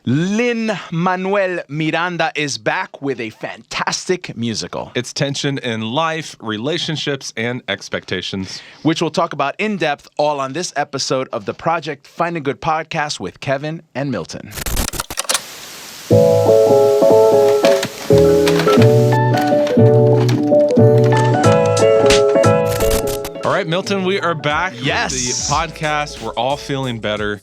Lin-Manuel Miranda is back with a fantastic musical. It's tension in life, relationships, and expectations. Which we'll talk about in depth all on this episode of the Project Find a Good Podcast with Kevin and Milton. All right, Milton, we are back Yes. with the podcast. We're all feeling better.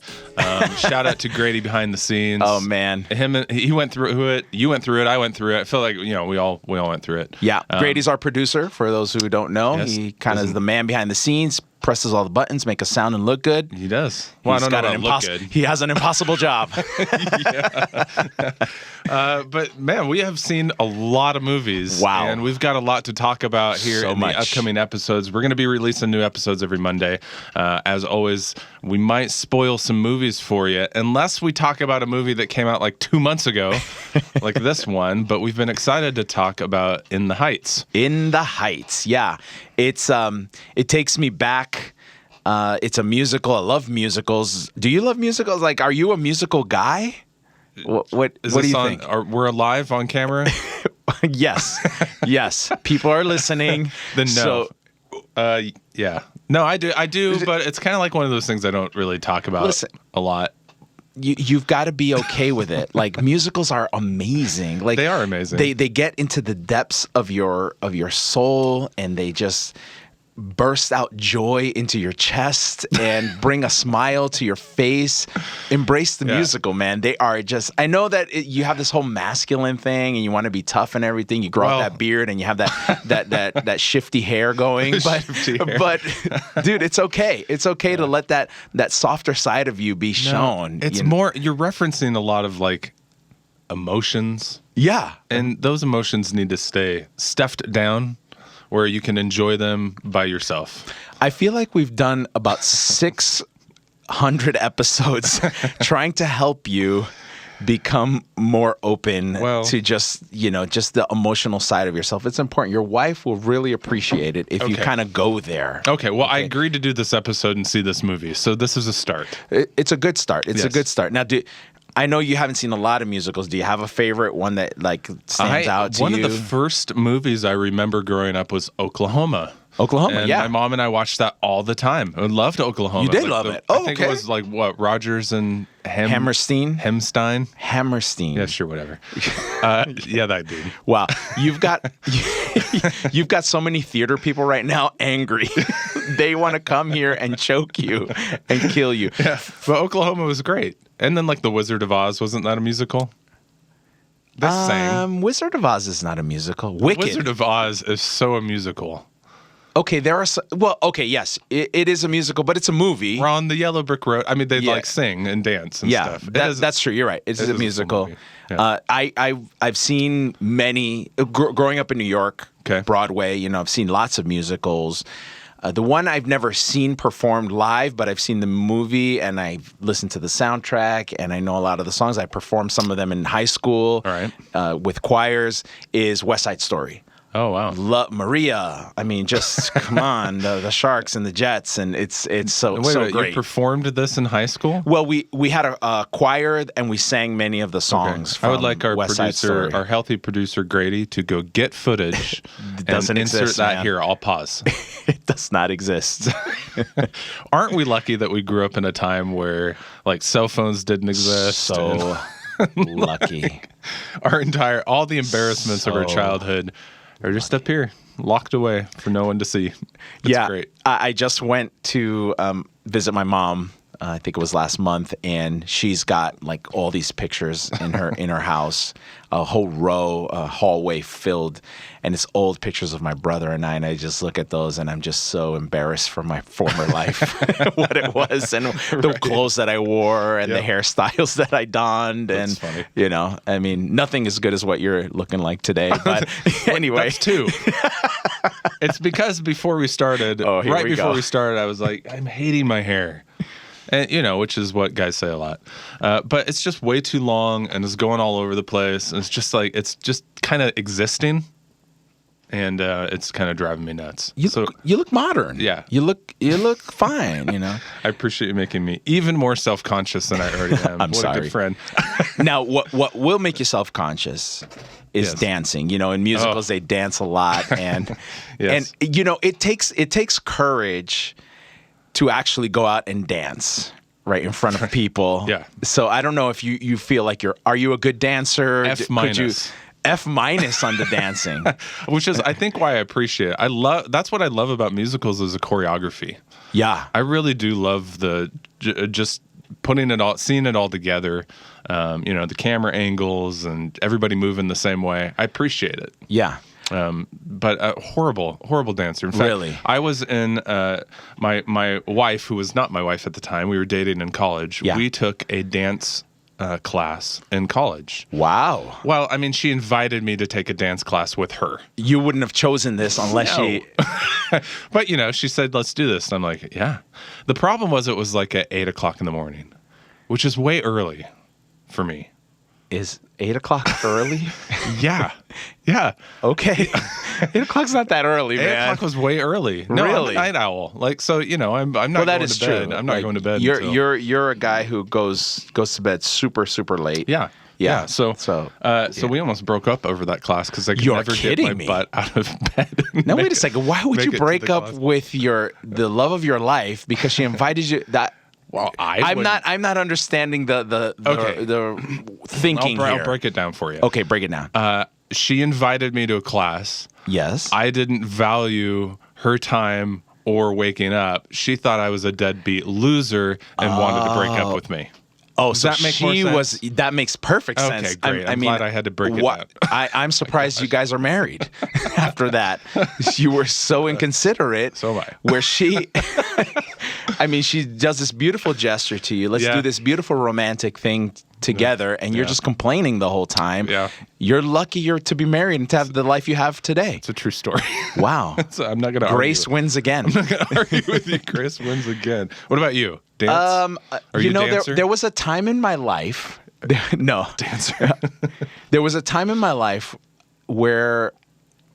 Shout out to Grady behind the scenes. Oh, man. He went through it. You went through it. I went through it. I feel like, we all went through it. Yeah. Grady's our producer, for those who don't know. Yes. He kind of is the man behind the scenes, presses all the buttons, make us sound and look good. He does. Well, He's I don't know got about look good. He has an impossible job. But, man, we have seen a lot of movies. Wow. And we've got a lot to talk about here So in much. the upcoming episodes. We're going to be releasing new episodes every Monday. As always, we might spoil some movies for you, unless we talk about a movie that came out like 2 months ago, like this one. But we've been excited to talk about In the Heights. In the Heights, yeah. It takes me back. It's a musical. I love musicals. Do you love musicals? Like, are you a musical guy? What do you think? We're live on camera? Yes. People are listening. Then no. So, yeah. No, I do, but it's kind of like one of those things I don't really talk about a lot. You've got to be okay with it. Like, musicals are amazing. Like, They are amazing. They get into the depths of your soul, and they just burst out joy into your chest and bring a smile to your face. Embrace the musical, man. They are just, I know that you have this whole masculine thing and you want to be tough and everything. You grow out that beard and you have that shifty hair going, but dude, it's okay. It's okay to let that softer side of you be shown. It's more, you're referencing a lot of like emotions. Yeah. And those emotions need to stay stuffed down, where you can enjoy them by yourself. I feel like we've done about 600 episodes trying to help you become more open to just the emotional side of yourself. It's important. Your wife will really appreciate it if you kind of go there. Okay. Well, I agreed to do this episode and see this movie, so this is a start. It's a good start. It's a good start. Now, I know you haven't seen a lot of musicals. Do you have a favorite one that like stands out to you? One of the first movies I remember growing up was Oklahoma. And my mom and I watched that all the time. I loved Oklahoma. You did love it. I think it was like what, Rogers and Hammerstein. Yeah, sure, whatever. Yeah, that dude. Wow, you've got so many theater people right now angry. They want to come here and choke you and kill you. Yeah, but Oklahoma was great. And then like The Wizard of Oz, wasn't that a musical? Wizard of Oz is not a musical. Wicked. Wizard of Oz is so a musical. Okay, yes, it is a musical, but it's a movie. We're on the Yellow Brick Road. I mean, they like sing and dance and stuff. That's true. You're right. It's a musical. Yeah. I've seen many growing up in New York. Okay. Broadway. I've seen lots of musicals. The one I've never seen performed live, but I've seen the movie and I've listened to the soundtrack and I know a lot of the songs. I performed some of them in high school with choirs, is West Side Story. Oh, wow. Love Maria. I mean, just come on, the Sharks and the Jets, and it's so great. You performed this in high school? Well, we had a choir and we sang many of the songs. From I would like our West Side Story. our healthy producer Grady, to go get footage and insert that here. I'll pause. It does not exist. Aren't we lucky that we grew up in a time where like cell phones didn't exist? So lucky. All the embarrassments of our childhood are just up here, locked away for no one to see. It's great. I just went to visit my mom. I think it was last month, and she's got like all these pictures in her house, a whole row, a hallway filled, and it's old pictures of my brother and I. And I just look at those, and I'm just so embarrassed for my former life, what it was, and the clothes that I wore, and the hairstyles that I donned. That's funny. I mean, nothing as good as what you're looking like today. But anyway, that's two. It's because before we started, before we started, I was like, I'm hating my hair. And, which is what guys say a lot. But it's just way too long and it's going all over the place. And it's just kind of existing. and it's kind of driving me nuts. You look modern. Yeah. You look fine, you know. I appreciate you making me even more self-conscious than I already am. I'm sorry. A good friend. Now, what will make you self-conscious is dancing. You know, in musicals they dance a lot, and Yes. and you know it takes courage to actually go out and dance right in front of people. Yeah. So I don't know if you feel like are you a good dancer? F minus. F minus on the dancing. Which is, I think, why I appreciate it. That's what I love about musicals is the choreography. Yeah. I really do love just putting it all, seeing it all together. You know, the camera angles and everybody moving the same way. I appreciate it. Yeah. But a horrible dancer. In fact, Really? I was in my wife, who was not my wife at the time. We were dating in college. Yeah. We took a dance class in college. Wow. Well, I mean, she invited me to take a dance class with her. You wouldn't have chosen this unless she. But, you know, she said, let's do this. And I'm like, yeah. The problem was it was like at 8 o'clock in the morning, which is way early for me. Is 8 o'clock early? Yeah. Yeah. Okay. 8 o'clock's not that early, 8 man. o'clock was way early. No, Really? I'm a night owl. Like, so, you know, I'm not Well, that going is to bed. true. I'm not Like, going to bed You're a guy who goes to bed super late. Yeah. Yeah. So we almost broke up over that class because I could You're never get kidding my me. butt out of bed. Now wait a second. Why would make you it to break the up class. with the love of your life because she invited you? That Well, I'm not understanding the Okay. the thinking I'll here. break it down for you. Okay, break it down. She invited me to a class. Yes. I didn't value her time or waking up. She thought I was a deadbeat loser and wanted to break up with me. Oh, so that make more she sense? that makes perfect sense. Okay, great. I'm glad I had to break it down. I'm surprised you guys are married after that. You were so inconsiderate. So am I. Where she, I mean, she does this beautiful gesture to you. Let's Yeah. do this beautiful romantic thing together, and you're just complaining the whole time. Yeah. You're lucky you're to be married and to have the life you have today. It's a true story. Wow. So I'm not going to Grace argue. wins again. I'm not going to argue with you. Grace wins again. What about you? Dance? Are you a dancer? there was a time in my life. No. Dancer. There was a time in my life where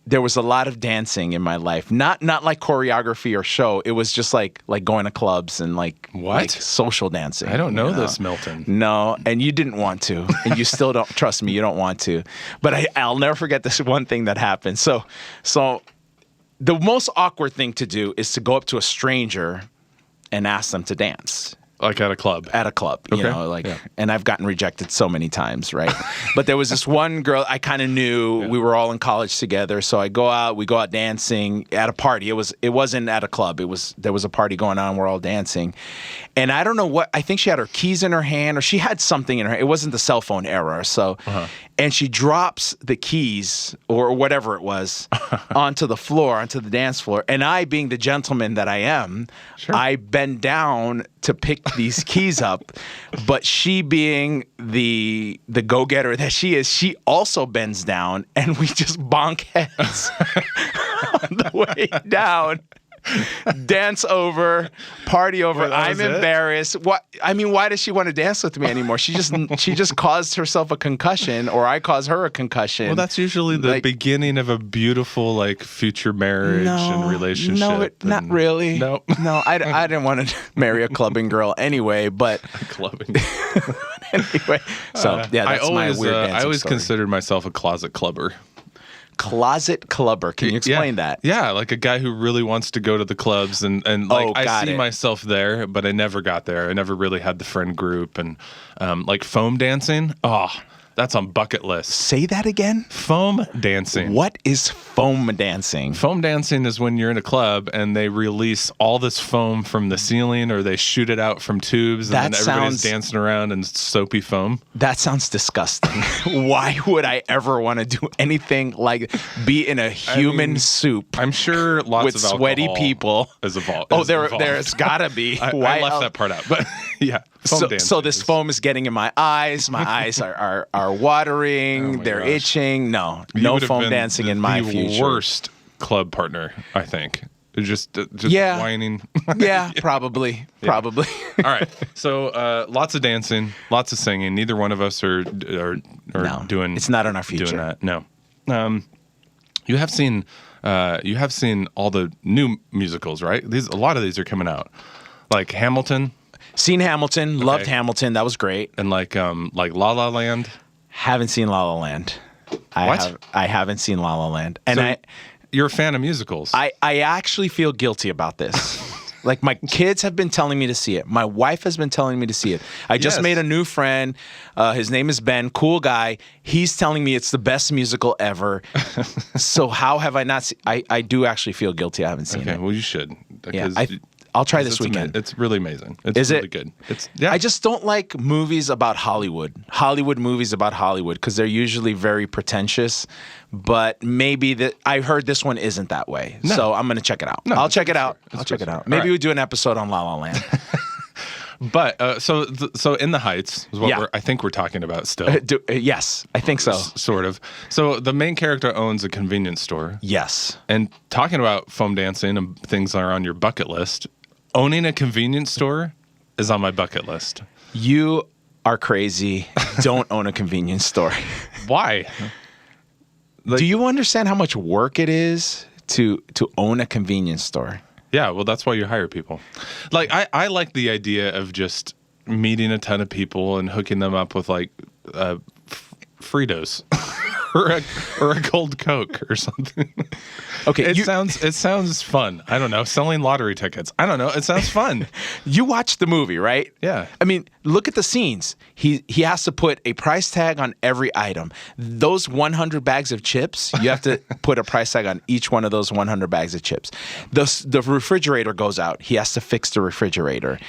there was a lot of dancing in my life. Not like choreography or show. It was just like going to clubs and like social dancing. I don't know you this, Milton. No, and you didn't want to, and you still don't. Trust me, you don't want to. But I'll never forget this one thing that happened. So the most awkward thing to do is to go up to a stranger and ask them to dance. Like at a club. At a club, you know, and I've gotten rejected so many times, right? But there was this one girl I kind of knew. We were all in college together, so we go out dancing at a party. It wasn't at a club. There was a party going on. We're all dancing, and I don't know what. I think she had her keys in her hand, or she had something in her. It wasn't the cell phone era, so. And she drops the keys or whatever it was onto the dance floor. And I, being the gentleman that I am, I bend down to pick these keys up. But she, being the go-getter that she is, she also bends down, and we just bonk heads on the way down. Dance over, party over. Well, I'm embarrassed. What? I mean, why does she want to dance with me anymore? She just caused herself a concussion, or I caused her a concussion. Well, that's usually the beginning of a beautiful future marriage and relationship. No, not really. No, I didn't want to marry a clubbing girl anyway. But clubbing. anyway, so that's my weird dancing I always story. considered myself a closet clubber. Closet clubber. Can you explain that? Yeah, like a guy who really wants to go to the clubs and I see myself there, but I never got there. I never really had the friend group and like foam dancing. Oh, that's on bucket list. Say that again? Foam dancing. What is foam dancing? Foam dancing is when you're in a club and they release all this foam from the ceiling or they shoot it out from tubes and then everybody's dancing around in soapy foam. That sounds disgusting. Why would I ever want to do anything like be in a human soup? I'm sure lots with of sweaty people. Is evolved. There's gotta be. I left that part out, but yeah. So this foam is getting in my eyes. My eyes are watering. They're itching. No foam dancing in my future. Worst club partner, I think. Just whining. Yeah, probably. All right. So lots of dancing, lots of singing. Neither one of us are doing. It's not in our future. Doing that. No. You have seen you have seen all the new musicals, right? A lot of these are coming out, like Hamilton. Seen Hamilton, loved Hamilton. That was great. And like La La Land. Haven't seen La La Land. I haven't seen La La Land. And so you're a fan of musicals. I actually feel guilty about this. Like, my kids have been telling me to see it. My wife has been telling me to see it. I just made a new friend. His name is Ben. Cool guy. He's telling me it's the best musical ever. So how have I not seen? I do actually feel guilty. I haven't seen it. Okay, well, you should. Yeah, I'll try this weekend. It's really amazing. It's Is really it? good. I just don't like movies about Hollywood movies about Hollywood, because they're usually very pretentious. But maybe I heard this one isn't that way. No. So I'm going to check it out. No, I'll check it out. Maybe we do an episode on La La Land. But so In the Heights is what I think we're talking about still. Yes, I think so. Sort of. So the main character owns a convenience store. Yes. And talking about foam dancing and things that are on your bucket list, owning a convenience store is on my bucket list. You are crazy. Don't own a convenience store. Why? Do you understand how much work it is to own a convenience store? Yeah, well, that's why you hire people. Like, I like the idea of just meeting a ton of people and hooking them up with like Fritos or a cold Coke or something. Okay, it sounds fun. I don't know, selling lottery tickets. I don't know. It sounds fun. You watched the movie, right? Yeah. I mean, look at the scenes. He has to put a price tag on every item. Those 100 bags of chips, you have to put a price tag on each one of those 100 bags of chips. The refrigerator goes out. He has to fix the refrigerator.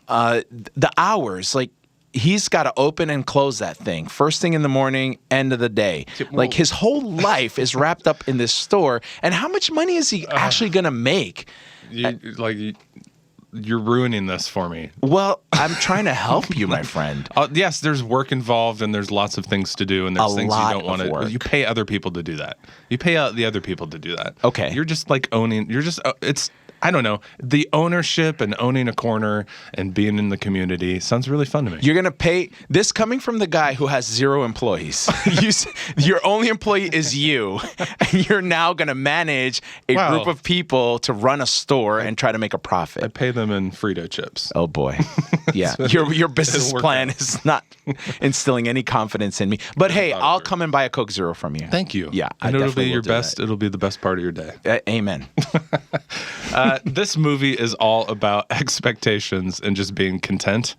The hours, like, he's got to open and close that thing. First thing in the morning, end of the day. Like, his whole life is wrapped up in this store. And how much money is he actually going to make? You're ruining this for me. Well, I'm trying to help you, my friend. Yes, there's work involved, and there's lots of things to do, and there's things you don't want to. You pay other people to do that. You pay out the other people to do that. Okay. You're just like owning. You're just. It's. I don't know. The ownership and owning a corner and being in the community sounds really fun to me. You're going to pay this coming from the guy who has 0 employees. Your only employee is you. And you're now going to manage a group of people to run a store and try to make a profit. I pay them in Frito chips. Oh, boy. Yeah. Your business plan is not instilling any confidence in me. But hey, I'll come and buy a Coke Zero from you. Thank you. Yeah. And it'll be your best. It'll be the best part of your day. Amen. This movie is all about expectations and just being content.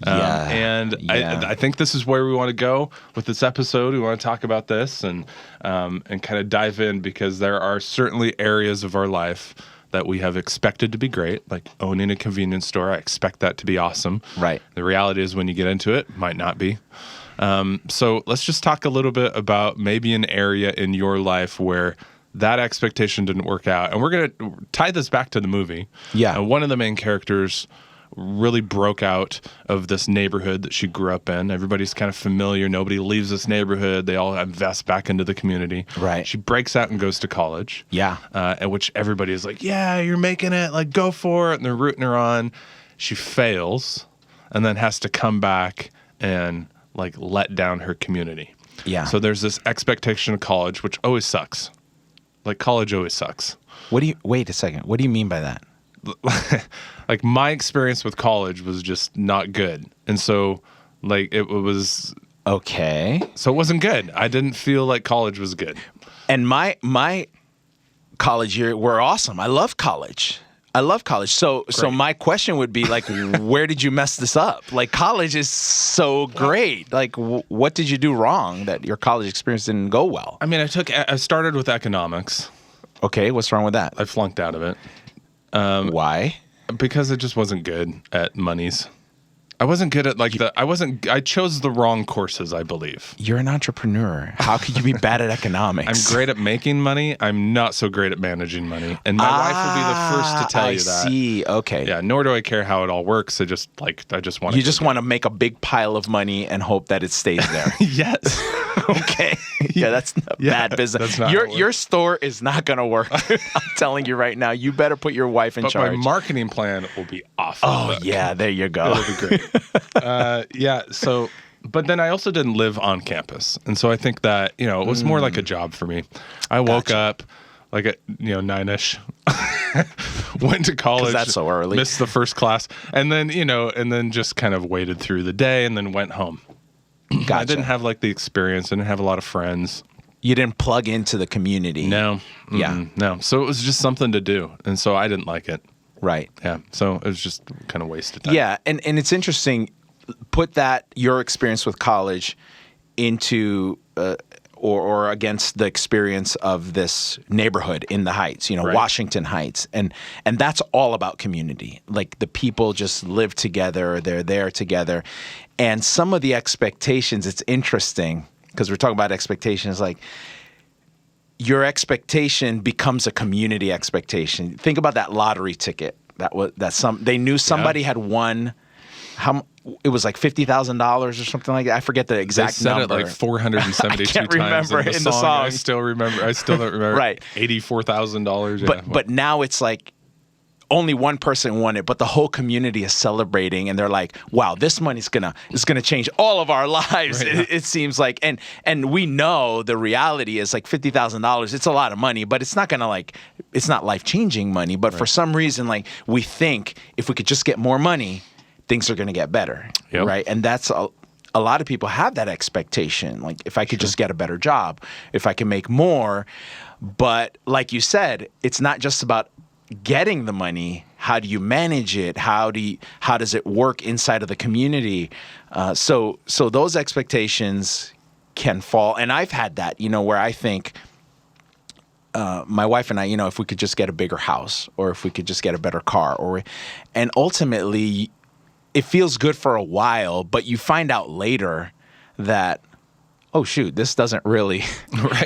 I think this is where we want to go with this episode. We want to talk about this and kind of dive in, because there are certainly areas of our life that we have expected to be great, like owning a convenience store. I expect that to be awesome. Right. The reality is when you get into it might not be. So let's just talk a little bit about maybe an area in your life where that expectation didn't work out. And we're going to tie this back to the movie. Yeah. One of the main characters really broke out of this neighborhood that she grew up in. Everybody's kind of familiar. Nobody leaves this neighborhood. They all invest back into the community. Right. She breaks out and goes to college. Yeah. At which everybody is like, yeah, you're making it. Like, go for it. And they're rooting her on. She fails and then has to come back and, like, let down her community. Yeah. So there's this expectation of college, which always sucks. Like, college always sucks. Wait a second. What do you mean by that? Like, my experience with college was just not good. And so, like, it was... Okay. So it wasn't good. I didn't feel like college was good. And my college year were awesome. I love college. So my question would be, like, where did you mess this up? Like, college is so great. Like, what did you do wrong that your college experience didn't go well? I mean, I started with economics. Okay, what's wrong with that? I flunked out of it. Why? Because it just wasn't good at monies. I wasn't good at I chose the wrong courses, I believe. You're an entrepreneur. How could you be bad at economics? I'm great at making money. I'm not so great at managing money. And my wife will be the first to tell you that. I see. Okay. Yeah, nor do I care how it all works. I just want to. You just want to make a big pile of money and hope that it stays there. Yes. Okay. Yeah, that's bad business. That's not your store is not going to work. I'm telling you right now. You better put your wife in charge. But my marketing plan will be off. Oh, yeah. There you go. It'll be great. So, but then I also didn't live on campus. And so I think that, it was more like a job for me. I woke up, like at 9ish. Went to college. 'Cause that's so early. Missed the first class, and then just kind of waited through the day, and then went home. Gotcha. I didn't have like the experience. I didn't have a lot of friends. You didn't plug into the community. No. Yeah. No. So it was just something to do, and so I didn't like it. Right. Yeah. So it was just kind of wasted time. Yeah, and it's interesting. Put your experience with college into or against the experience of this neighborhood in the Heights, Right. Washington Heights, and that's all about community. Like the people just live together, they're there together, and some of the expectations. It's interesting because we're talking about expectations, like. Your expectation becomes a community expectation. Think about that lottery ticket. They knew somebody had won. It was like $50,000 or something like that. I forget the exact they said number. it like 472 I can't times remember in the song. I still remember. I still don't remember. Right. $84,000. But now it's like only one person won it, but the whole community is celebrating, and they're like, "Wow, this money's gonna change all of our lives." Right. It seems like, and we know the reality is like $50,000. It's a lot of money, but it's not gonna it's not life-changing money. But for some reason, like we think if we could just get more money, things are gonna get better, Yep. right? And that's a lot of people have that expectation. Like if I could just get a better job, if I can make more. But like you said, it's not just about getting the money. How do you manage it? How does it work inside of the community? So those expectations can fall, and I've had that, where I think my wife and I, if we could just get a bigger house, or if we could just get a better car, and ultimately, it feels good for a while, but you find out later that, oh shoot, this doesn't really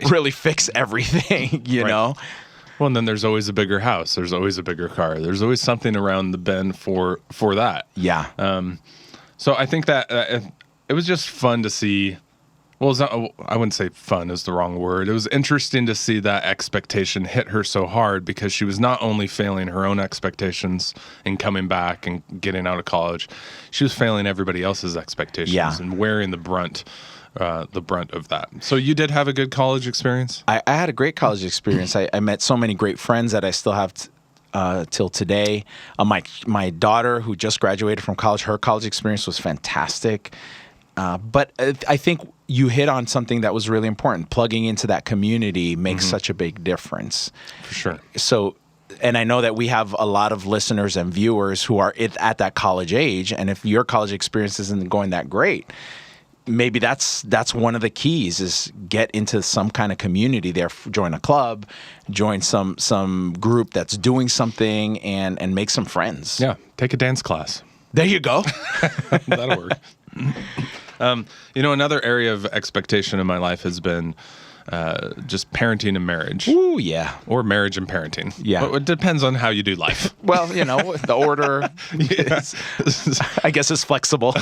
really fix everything, know. Well, and then there's always a bigger house. There's always a bigger car. There's always something around the bend for that. Yeah. So I think that it was just fun to see. Well, it's not, I wouldn't say fun is the wrong word. It was interesting to see that expectation hit her so hard, because she was not only failing her own expectations in coming back and getting out of college, she was failing everybody else's expectations and wearing the brunt of that. So you did have a good college experience? I had a great college experience. I met so many great friends that I still have till today. My daughter, who just graduated from college, her college experience was fantastic. But I think you hit on something that was really important. Plugging into that community makes such a big difference. For sure. So, and I know that we have a lot of listeners and viewers who are at that college age, and if your college experience isn't going that great, maybe that's one of the keys, is get into some kind of community there, join a club, join some group that's doing something, and make some friends. Yeah, take a dance class. There you go. That'll work. Another area of expectation in my life has been just parenting and marriage. Ooh, yeah. Or marriage and parenting. Yeah. But it depends on how you do life. Well, the order, I guess, is flexible.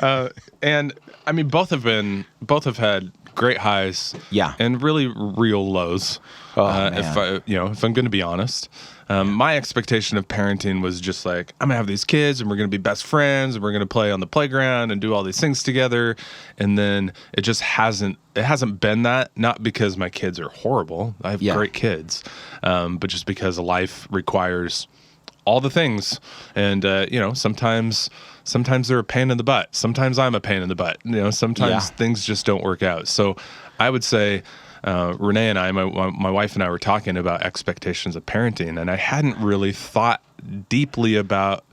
Right. And I mean, both have had great highs. Yeah. And really real lows. Oh, man. If I'm going to be honest. My expectation of parenting was just like, I'm going to have these kids and we're going to be best friends and we're going to play on the playground and do all these things together. And then it just hasn't been that, not because my kids are horrible. I have great kids, but just because life requires all the things. And, sometimes they're a pain in the butt. Sometimes I'm a pain in the butt. Sometimes things just don't work out. So I would say, Renee and I, my wife and I, were talking about expectations of parenting, and I hadn't really thought deeply about,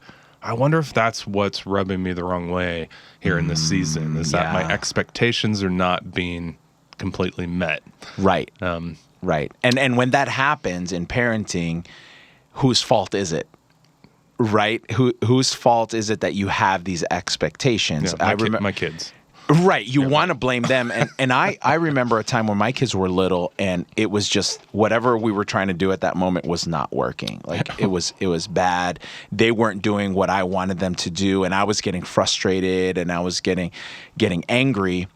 I wonder if that's what's rubbing me the wrong way here in this season, is that my expectations are not being completely met. Right. Right. And when that happens in parenting, whose fault is it? Right? Whose fault is it that you have these expectations? Yeah, my kids. Right. You want to blame them. And I remember a time when my kids were little, and it was just whatever we were trying to do at that moment was not working. Like it was bad. They weren't doing what I wanted them to do, and I was getting frustrated, and I was getting angry,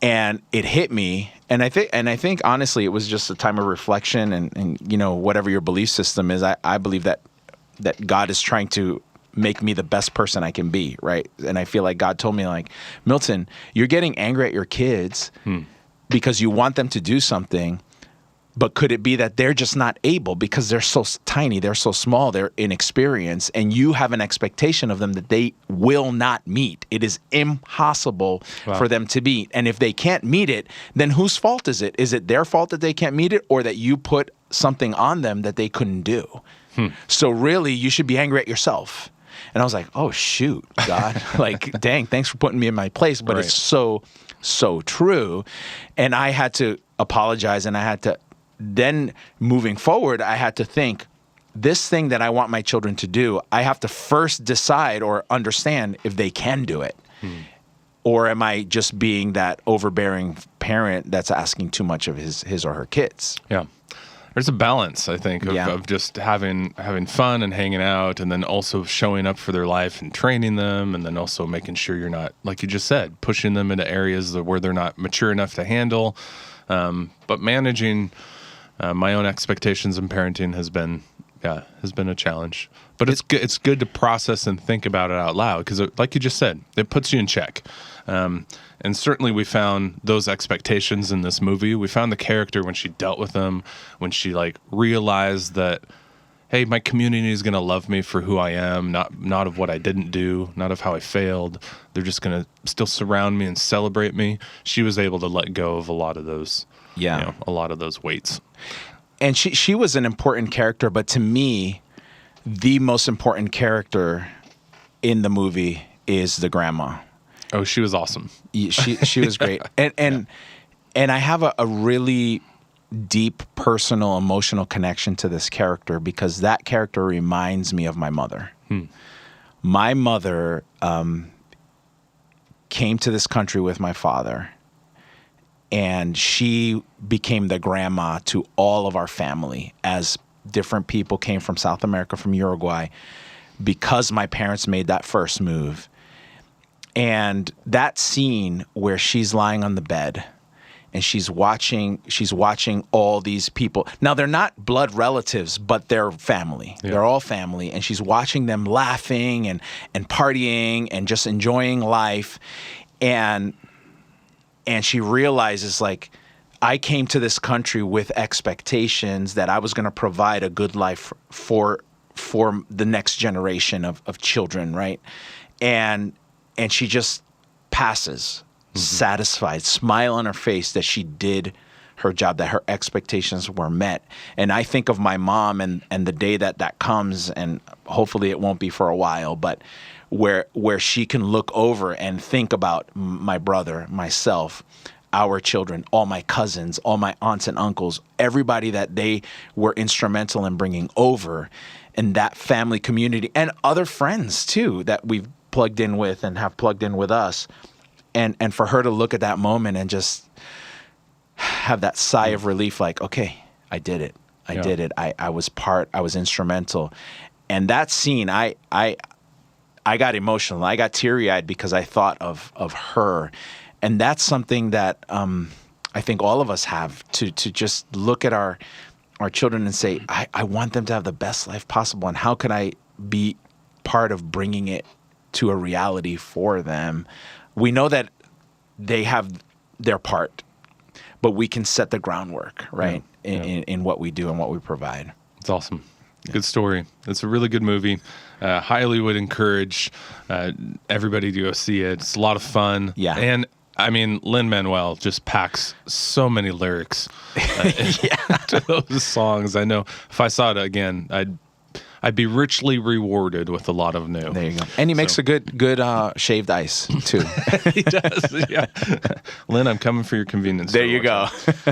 and it hit me. And I think honestly, it was just a time of reflection, and whatever your belief system is, I believe that God is trying to make me the best person I can be, right? And I feel like God told me, like, Milton, you're getting angry at your kids because you want them to do something, But could it be that they're just not able because they're so tiny, they're so small, they're inexperienced, and you have an expectation of them that they will not meet? It is impossible for them to meet. And if they can't meet it, then whose fault is it? Is it their fault that they can't meet it, or that you put something on them that they couldn't do? So really, you should be angry at yourself. And I was like, oh, shoot, God. Like, dang, thanks for putting me in my place. But it's so true. And I had to apologize, and I had to, then moving forward, I had to think, this thing that I want my children to do, I have to first decide or understand if they can do it. Or am I just being that overbearing parent that's asking too much of his or her kids? Yeah. There's a balance, I think, of just having fun and hanging out, and then also showing up for their life and training them, and then also making sure you're not, like you just said, pushing them into areas where they're not mature enough to handle. But managing my own expectations in parenting has been a challenge. But it's good to process and think about it out loud, because, like you just said, it puts you in check. And certainly we found those expectations in this movie. We found the character when she dealt with them, when she realized that, hey, my community is going to love me for who I am, not of what I didn't do, not of how I failed. They're just going to still surround me and celebrate me. She was able to let go of a lot of those, a lot of those weights. And she was an important character, but to me, the most important character in the movie is the grandma. Oh, she was awesome. She was great. And I have a really deep personal emotional connection to this character, because that character reminds me of my mother. My mother came to this country with my father, and she became the grandma to all of our family as different people came from South America, from Uruguay, because my parents made that first move. And that scene where she's lying on the bed and she's watching all these people. Now, they're not blood relatives, but they're family. Yeah. They're all family. And she's watching them laughing and partying and just enjoying life. And she realizes, I came to this country with expectations that I was going to provide a good life for the next generation of children, right? And she just passes, satisfied, smile on her face that she did her job, that her expectations were met. And I think of my mom and the day that comes, and hopefully it won't be for a while, but where she can look over and think about my brother, myself, our children, all my cousins, all my aunts and uncles, everybody that they were instrumental in bringing over, and that family community, and other friends too that we've plugged in with and have plugged in with us, and for her to look at that moment and just have that sigh of relief, okay, I did it. I did it. I was instrumental. And that scene, I got emotional. I got teary-eyed because I thought of her. And that's something that I think all of us have, to just look at our children and say, I want them to have the best life possible, and how can I be part of bringing it to a reality for them? We know that they have their part, but we can set the groundwork, right? In what we do and what we provide. It's awesome. Good story. It's a really good movie. Highly would encourage everybody to go see it. It's a lot of fun. Yeah. And I mean, Lin-Manuel just packs so many lyrics to those songs. I know if I saw it again, I'd be richly rewarded with a lot of new. There you go. And he makes a good shaved ice, too. He does, yeah. Lynn, I'm coming for your convenience. There you go.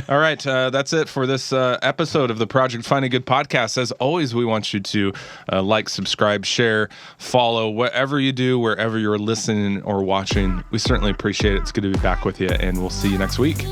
All right, that's it for this episode of the Project Finding Good podcast. As always, we want you to subscribe, share, follow, whatever you do, wherever you're listening or watching. We certainly appreciate it. It's good to be back with you, and we'll see you next week.